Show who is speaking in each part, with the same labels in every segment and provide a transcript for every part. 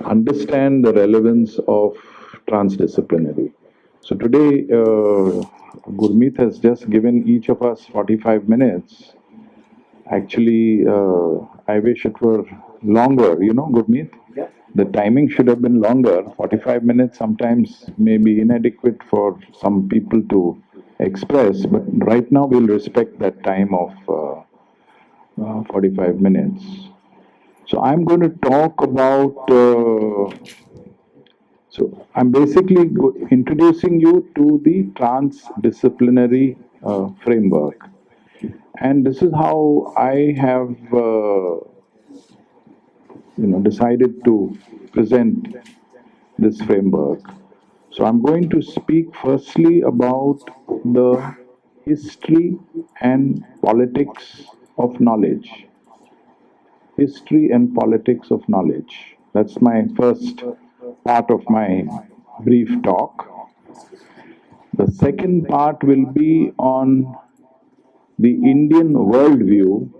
Speaker 1: understand the relevance of transdisciplinary. So today, Gurmeet has just given each of us 45 minutes. Actually, I wish it were longer, Gurmeet? The timing should have been longer. 45 minutes sometimes may be inadequate for some people to express, but right now we'll respect that time of 45 minutes. So I'm going to talk about, so I'm basically introducing you to the transdisciplinary framework. And this is how I have, decided to present this framework. So I'm going to speak firstly about the history and politics of knowledge. History and politics of knowledge. That's my first part of my brief talk. The second part will be on the Indian worldview,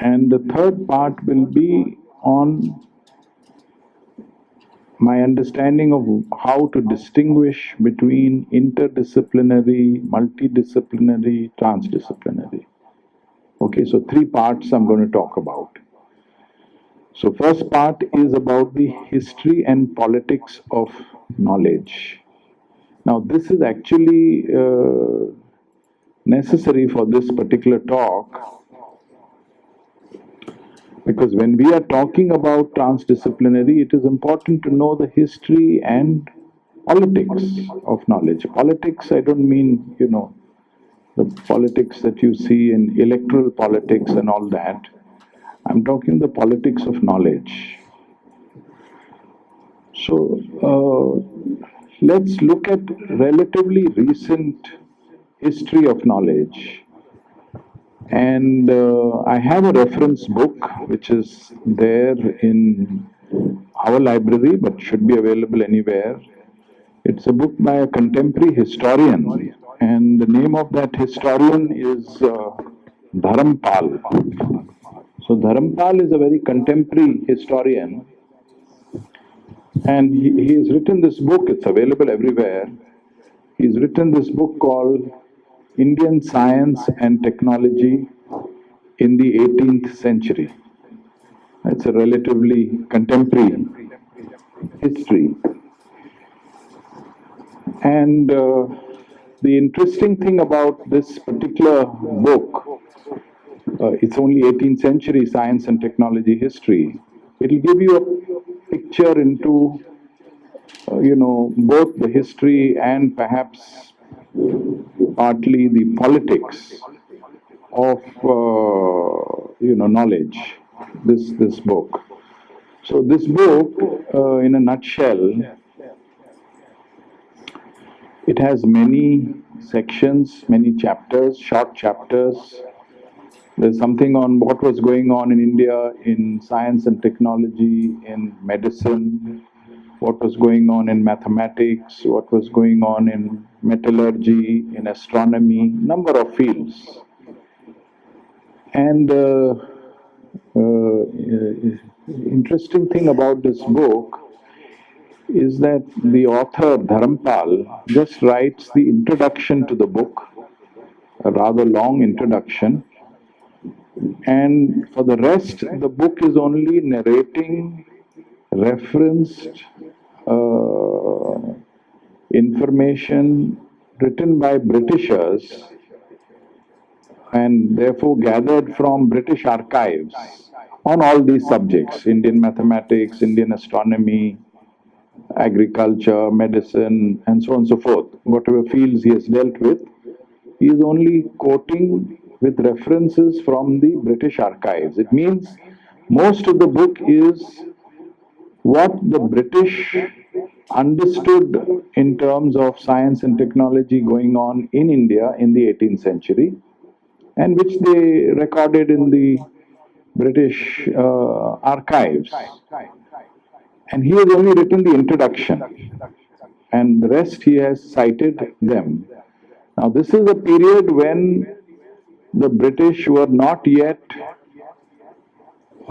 Speaker 1: and the third part will be on my understanding of how to distinguish between interdisciplinary, multidisciplinary, transdisciplinary. Okay, so three parts I'm going to talk about. So first part is about the history and politics of knowledge. Now this is actually necessary for this particular talk, because when we are talking about transdisciplinary, it is important to know the history and politics of knowledge. Politics, I don't mean, the politics that you see in electoral politics and all that. I'm talking the politics of knowledge. So let's look at relatively recent history of knowledge. And I have a reference book which is there in our library but should be available anywhere. It's a book by a contemporary historian, and the name of that historian is Dharampal. So Dharampal is a very contemporary historian, and he has written this book. It's available everywhere. He's written this book called Indian Science and Technology in the 18th Century. It's a relatively contemporary history. And the interesting thing about this particular book, it's only 18th century science and technology history. It'll give you a picture into, both the history and perhaps partly the politics of knowledge. This book. So this book, in a nutshell, it has many sections, many chapters, short chapters. There's something on what was going on in India in science and technology, in medicine, what was going on in mathematics, what was going on in metallurgy, in astronomy, number of fields. And interesting thing about this book is that the author Dharampal just writes the introduction to the book, a rather long introduction, and for the rest the book is only narrating referenced information written by Britishers and therefore gathered from British archives on all these subjects: Indian mathematics, Indian astronomy, agriculture, medicine, and so on and so forth. Whatever fields he has dealt with, he is only quoting with references from the British archives. It means most of the book is what the British understood in terms of science and technology going on in India in the 18th century, and which they recorded in the British archives. And he has only written the introduction, and the rest he has cited them. Now, this is a period when the British were not yet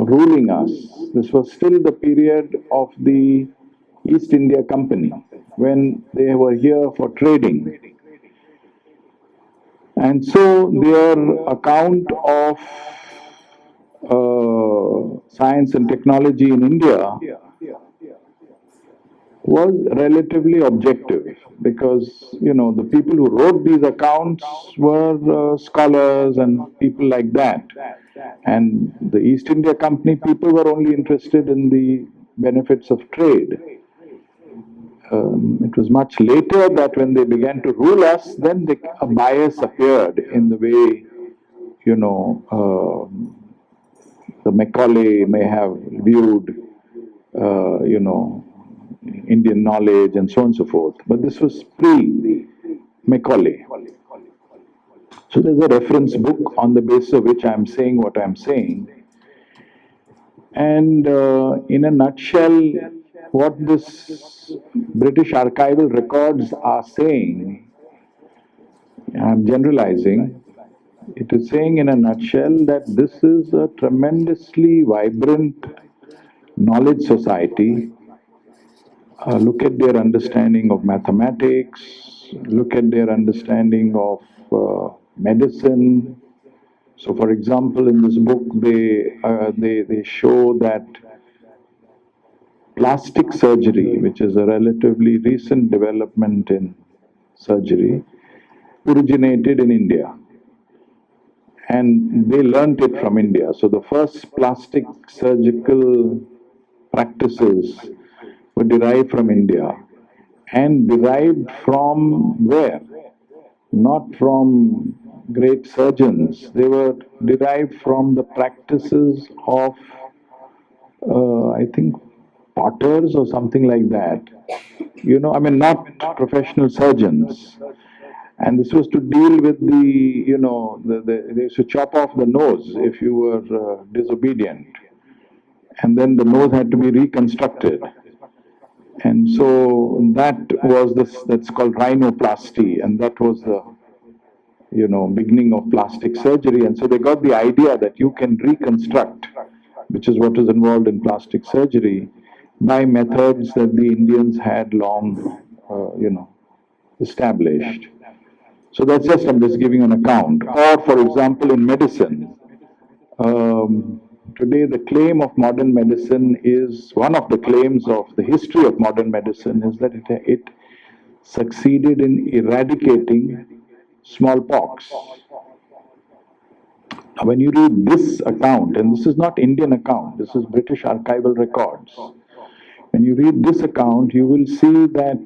Speaker 1: ruling us. This was still the period of the East India Company, when they were here for trading. And so their account of science and technology in India was relatively objective, because the people who wrote these accounts were scholars and people like that, and the East India Company people were only interested in the benefits of trade. It was much later that when they began to rule us, then a bias appeared in the way the Macaulay may have viewed Indian knowledge and so on and so forth. But this was pre-Macaulay. So there's a reference book on the basis of which I'm saying what I'm saying. And in a nutshell, what this British archival records are saying, I'm generalizing, it is saying in a nutshell that this is a tremendously vibrant knowledge society. Look at their understanding of mathematics, look at their understanding of medicine. So, for example, in this book, they show that plastic surgery, which is a relatively recent development in surgery, originated in India. And they learnt it from India. So the first plastic surgical practices were derived from India. And derived from where? Not from great surgeons. They were derived from the practices of, I think, potters or something like that. Not professional surgeons. And this was to deal with they used to chop off the nose if you were disobedient. And then the nose had to be reconstructed. And so that's called rhinoplasty, and that was the, beginning of plastic surgery. And so they got the idea that you can reconstruct, which is what is involved in plastic surgery, by methods that the Indians had long, established. So I'm just giving an account. Or, for example, in medicine, today the claim of modern medicine is, one of the claims of the history of modern medicine is that it succeeded in eradicating smallpox. Now, when you read this account, and this is not Indian account, this is British archival records. When you read this account, you will see that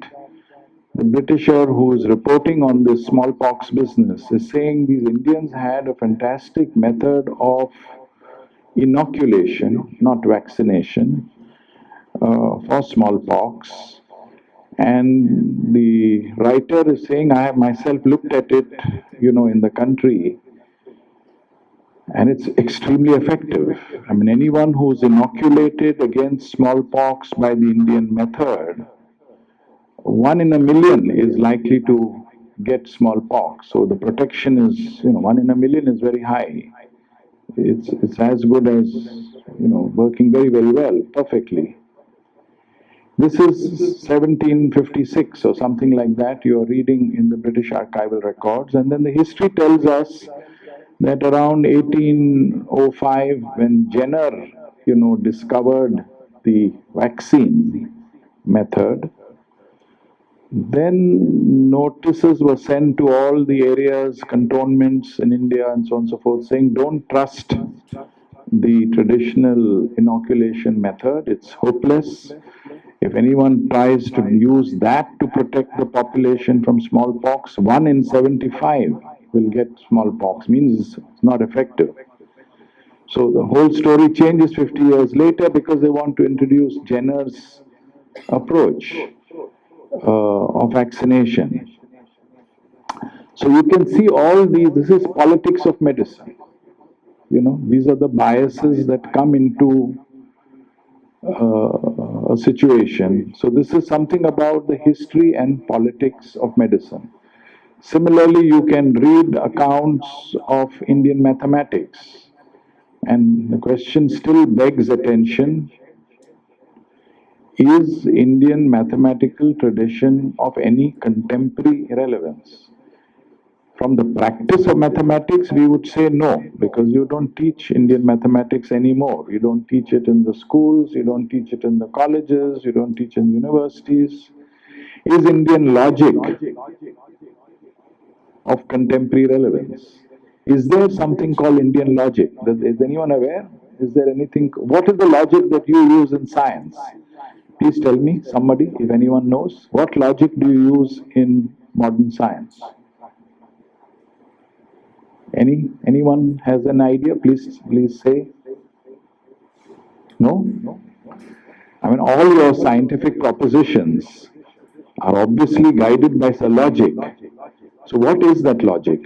Speaker 1: the Britisher who is reporting on this smallpox business is saying these Indians had a fantastic method of inoculation, not vaccination, for smallpox. And the writer is saying, I have myself looked at it, in the country, and it's extremely effective. I mean, anyone who's inoculated against smallpox by the Indian method, 1 in a million is likely to get smallpox. So the protection is, 1 in a million is very high. It's as good as, working very, very well, perfectly. This is 1756 or something like that. You are reading in the British archival records. And then the history tells us that around 1805, when Jenner, discovered the vaccine method, then notices were sent to all the areas, cantonments in India and so on and so forth, saying don't trust the traditional inoculation method, it's hopeless. If anyone tries to use that to protect the population from smallpox, 1 in 75 will get smallpox, means it's not effective. So the whole story changes 50 years later because they want to introduce Jenner's approach of vaccination. So you can see all these, this is politics of medicine. These are the biases that come into a situation. So this is something about the history and politics of medicine. Similarly, you can read accounts of Indian mathematics, And the question still begs attention: is Indian mathematical tradition of any contemporary relevance? From the practice of mathematics, we would say no, because you don't teach Indian mathematics anymore. You don't teach it in the schools, you don't teach it in the colleges, you don't teach in universities. Is Indian logic of contemporary relevance? Is there something called Indian logic? Is anyone aware? Is there anything? What is the logic that you use in science? Please tell me, somebody, if anyone knows. What logic do you use in modern science? Anyone has an idea? Please say. No? I mean, all your scientific propositions are obviously guided by some logic. So what is that logic?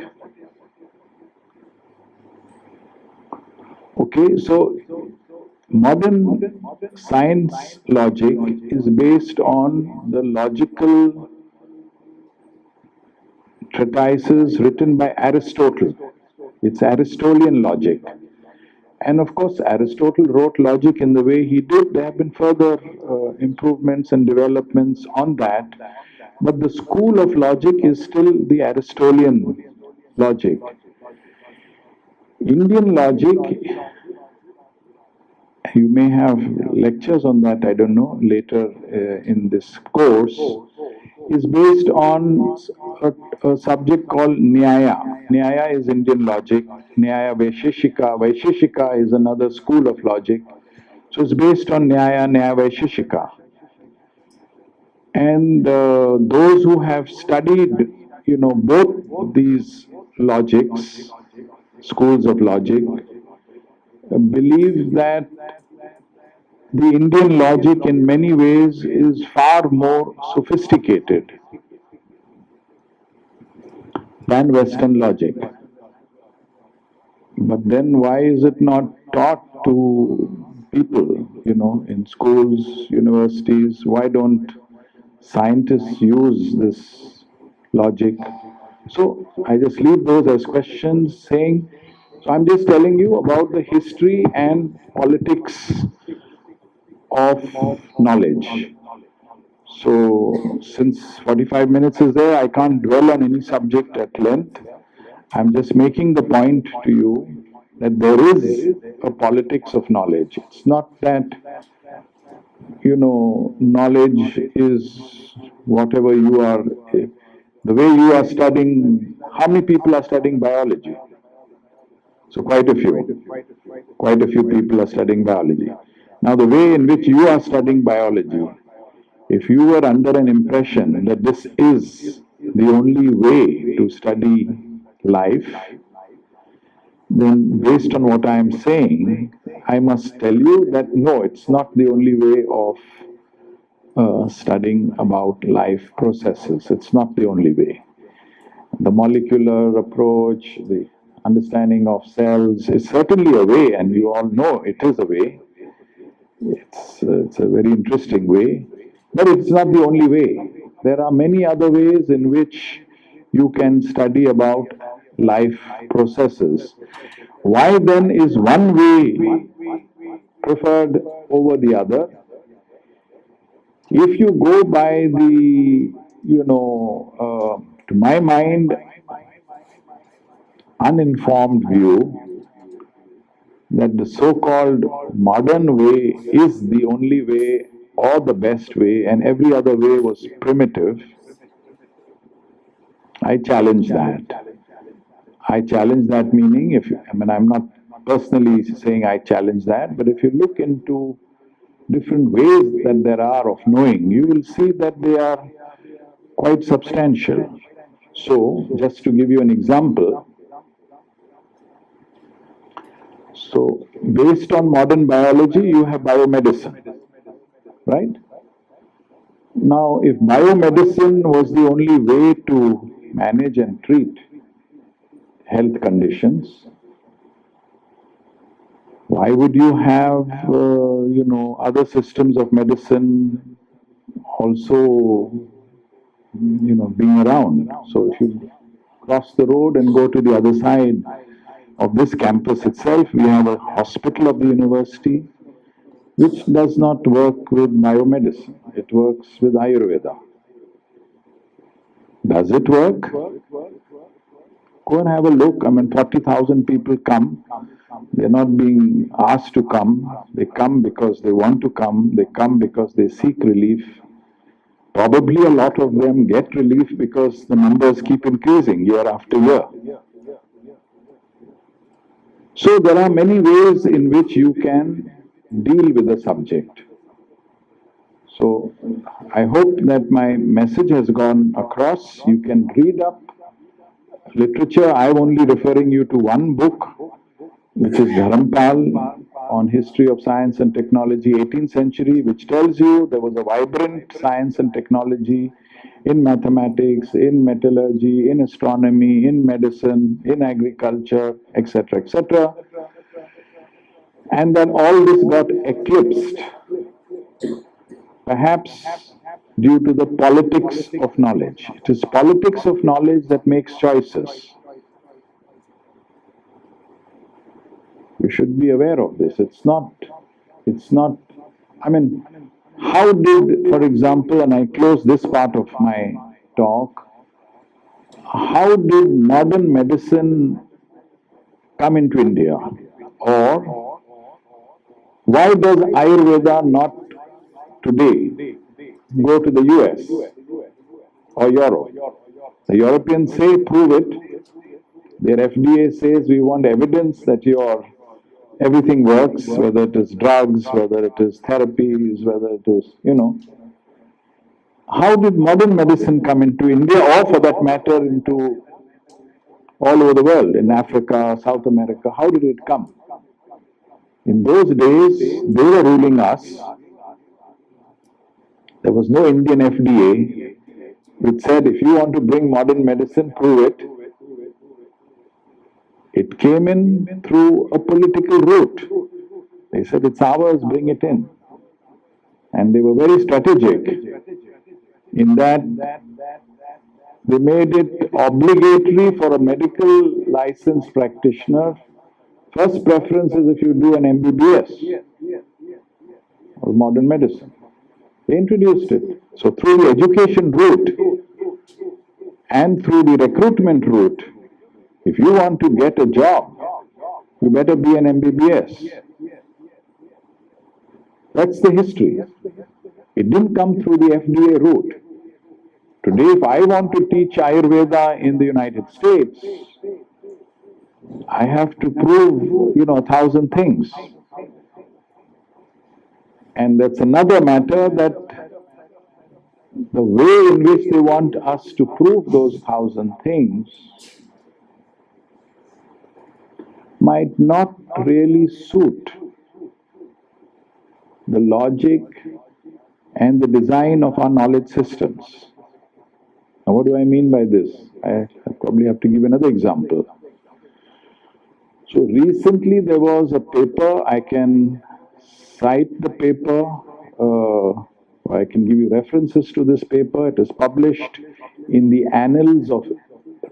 Speaker 1: Okay, so modern science logic is based on the logical treatises written by Aristotle. It's Aristotelian logic. And of course, Aristotle wrote logic in the way he did. There have been further improvements and developments on that. But the school of logic is still the Aristotelian logic. Indian logic, you may have lectures on that, I don't know, later in this course, is based on a subject called Nyaya. Nyaya is Indian logic. Nyaya Vaisheshika. Vaisheshika is another school of logic. So it's based on Nyaya, Nyaya Vaisheshika. And those who have studied, both these logics, schools of logic, believe that the Indian logic in many ways is far more sophisticated than Western logic. But then why is it not taught to people, in schools, universities? Why don't scientists use this logic? So I just leave those as questions, saying, so I'm just telling you about the history and politics of knowledge. So since 45 minutes is there, I can't dwell on any subject at length. I'm just making the point to you that there is a politics of knowledge. It's not that, knowledge is whatever you are, the way you are studying. How many people are studying biology? So quite a few. Quite a few people are studying biology. Now, the way in which you are studying biology, if you were under an impression that this is the only way to study life, then based on what I am saying, I must tell you that no, it's not the only way of studying about life processes. It's not the only way. The molecular approach, the understanding of cells is certainly a way, and you all know it is a way. It's a very interesting way, but it's not the only way. There are many other ways in which you can study about life processes. Why then is one way preferred over the other? If you go by the, to my mind, uninformed view, that the so-called modern way is the only way or the best way and every other way was primitive, I challenge that. I challenge that, meaning, I'm not personally saying I challenge that, but if you look into different ways that there are of knowing, you will see that they are quite substantial. So, just to give you an example, so based on modern biology, you have biomedicine, right? Now, if biomedicine was the only way to manage and treat health conditions, why would you have, other systems of medicine also, being around? So if you cross the road and go to the other side of this campus itself, we have a hospital of the university which does not work with biomedicine. It works with Ayurveda. Does it work? Go and have a look. I mean, 40,000 people come. They're not being asked to come. They come because they want to come. They come because they seek relief. Probably a lot of them get relief because the numbers keep increasing year after year. So there are many ways in which you can deal with the subject. So I hope that my message has gone across. You can read up literature. I'm only referring you to one book, which is Dharampal on History of Science and Technology, 18th century, which tells you there was a vibrant science and technology in mathematics, in metallurgy, in astronomy, in medicine, in agriculture, etc., etc. And then all this got eclipsed, perhaps due to the politics of knowledge. It is politics of knowledge that makes choices. You should be aware of this. It's not, I mean, how did, for example, and I close this part of my talk, how did modern medicine come into India? Or why does Ayurveda not today go to the US or Europe? The Europeans say, prove it. Their FDA says, we want evidence that everything works, whether it is drugs, whether it is therapies, whether it is, How did modern medicine come into India, or for that matter, into all over the world, in Africa, South America? How did it come? In those days, they were ruling us. There was no Indian FDA which said, if you want to bring modern medicine, prove it. It came in through a political route. They said, it's ours, bring it in. And they were very strategic in that they made it obligatory for a medical licensed practitioner. First preference is if you do an MBBS or modern medicine. They introduced it. So through the education route and through the recruitment route, if you want to get a job, you better be an MBBS. That's the history. It didn't come through the FDA route. Today, if I want to teach Ayurveda in the United States, I have to prove, 1,000 things. And that's another matter, that the way in which they want us to prove those 1,000 things might not really suit the logic and the design of our knowledge systems. Now, what do I mean by this? I probably have to give another example. So recently there was a paper, I can cite the paper, I can give you references to this paper. It is published in the Annals of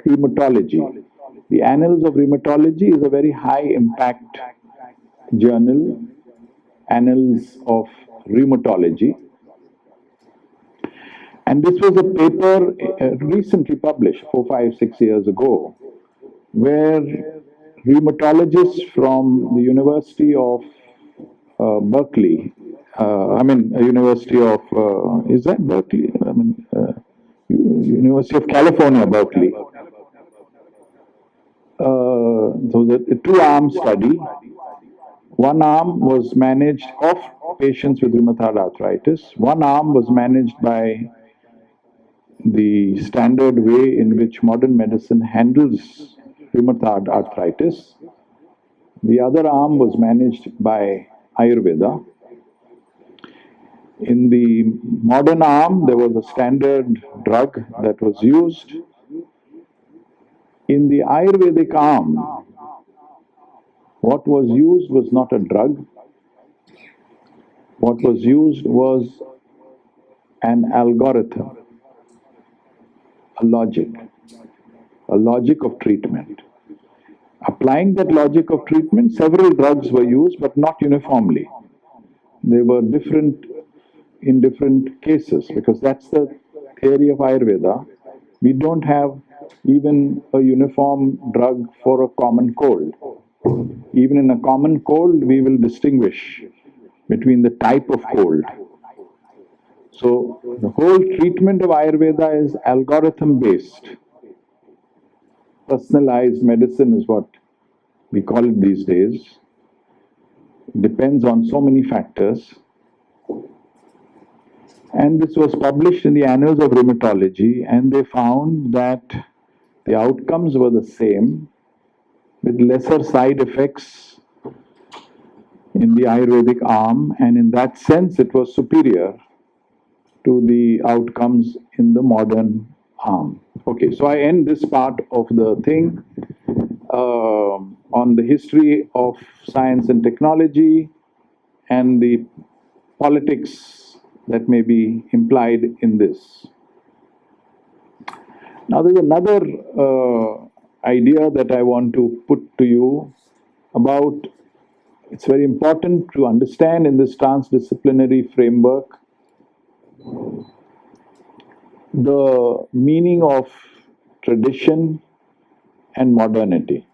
Speaker 1: Rheumatology. The Annals of Rheumatology is a very high impact journal, Annals of Rheumatology. And this was a paper recently published 4, 5, 6 years ago, where rheumatologists from the University of Berkeley, University of, is that Berkeley? University of California, Berkeley. So a two-arm study. One arm was managed of patients with rheumatoid arthritis. One arm was managed by the standard way in which modern medicine handles rheumatoid arthritis. The other arm was managed by Ayurveda. In the modern arm, there was a standard drug that was used. In the Ayurvedic arm, what was used was not a drug. What was used was an algorithm, a logic of treatment. Applying that logic of treatment, several drugs were used, but not uniformly. They were different in different cases, because that's the theory of Ayurveda. We don't have even a uniform drug for a common cold. Even in a common cold, we will distinguish between the type of cold. So the whole treatment of Ayurveda is algorithm based. Personalized medicine is what we call it these days. It depends on so many factors. And this was published in the Annals of Rheumatology, and they found that the outcomes were the same with lesser side effects in the Ayurvedic arm, and in that sense it was superior to the outcomes in the modern arm. Okay, so I end this part of the thing on the history of science and technology and the politics that may be implied in this. Now, there's another idea that I want to put to you about. It's very important to understand in this transdisciplinary framework the meaning of tradition and modernity.